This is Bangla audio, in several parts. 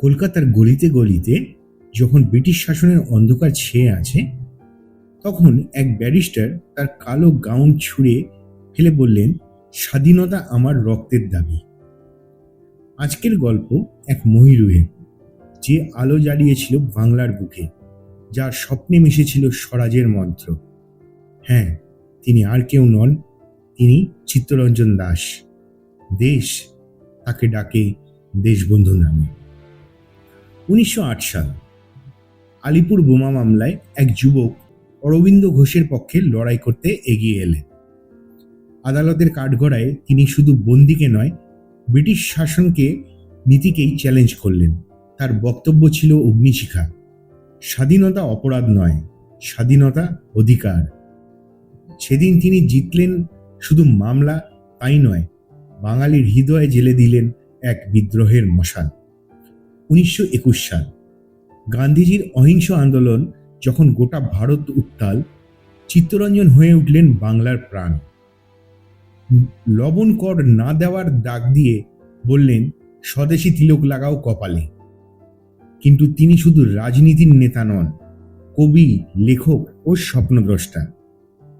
কলকাতার গলিতে গলিতে যখন ব্রিটিশ শাসনের অন্ধকার ছেয়ে আছে, তখন এক ব্যারিস্টার তার কালো গাউন ছুঁড়ে ফেলে বললেন, স্বাধীনতা আমার রক্তের দাবি। আজকের গল্প এক মহিরুহের, যে আলো জ্বালিয়েছিল বাংলার বুকে, যার স্বপ্নে মিশেছিল স্বরাজের মন্ত্র। হ্যাঁ, তিনি আর কেউ নন, তিনি চিত্তরঞ্জন দাস। দেশ তাকে ডাকে দেশবন্ধু নামে। 1908 সাল, আলিপুর বোমা মামলায় এক যুবক অরবিন্দ ঘোষের পক্ষে লড়াই করতে এগিয়ে এলেন। আদালতের কাঠগড়ায় তিনি শুধু বন্দিকে নয়, ব্রিটিশ শাসনকে নীতিকেই চ্যালেঞ্জ করলেন। তার বক্তব্য ছিল অগ্নিশিখা। স্বাধীনতা অপরাধ নয়, স্বাধীনতা অধিকার। সেদিন তিনি জিতলেন শুধু মামলা, তাই নয়, বাঙালির হৃদয়ে জেলে দিলেন এক বিদ্রোহের মশাল। 1921 সাল, গান্ধীজির অহিংস আন্দোলন যখন গোটা ভারত উত্তাল, চিত্তরঞ্জন হয়ে উঠলেন বাংলার প্রাণ। লবণ কর না দেওয়ার ডাক দিয়ে বললেন, স্বদেশী তিলক লাগাও কপালে। কিন্তু তিনি শুধু রাজনীতির নেতা নন, কবি, লেখক ও স্বপ্নদ্রষ্টা।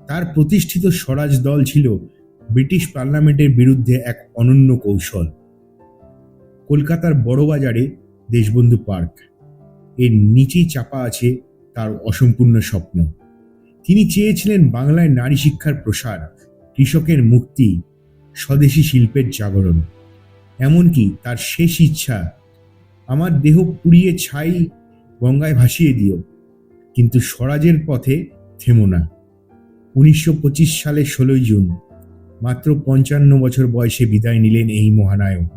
তার প্রতিষ্ঠিত স্বরাজ দল ছিল ব্রিটিশ পার্লামেন্টের বিরুদ্ধে এক অনন্য কৌশল। কলকাতার বড়বাজারে দেশবন্ধু পার্ক, এর নিচেই চাপা আছে তার অসম্পূর্ণ স্বপ্ন। তিনি চেয়েছিলেন বাংলায় নারী শিক্ষার প্রসার, কৃষকের মুক্তি, স্বদেশী শিল্পের জাগরণ। এমনকি তার শেষ ইচ্ছা, আমার দেহ পুড়িয়ে ছাই গঙ্গায় ভাসিয়ে দিও, কিন্তু স্বরাজের পথে থেমো না। 1925 সালের 16 জুন, মাত্র 55 বছর বয়সে বিদায় নিলেন এই মহানায়ক,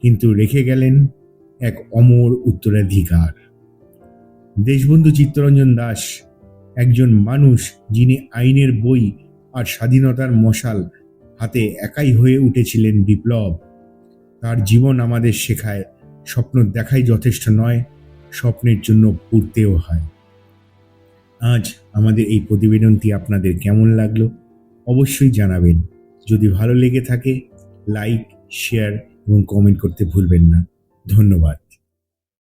কিন্তু রেখে গেলেন এক অমর উত্তরাধিকার। দেশবন্ধু চিত্তরঞ্জন দাস একজন মানুষ যিনি আইনের বই আর স্বাধীনতার মশাল হাতে একাই হয়ে উঠেছিলেন বিপ্লব। তার জীবন আমাদের শেখায়, স্বপ্ন দেখাই যথেষ্ট নয়, স্বপ্নের জন্য পড়তেও হয়। আজ আমাদের এই প্রতিবেদনটি আপনাদের কেমন লাগলো অবশ্যই জানাবেন। যদি ভালো লেগে থাকে, লাইক, শেয়ার এবং কমেন্ট করতে ভুলবেন না। ধন্যবাদ।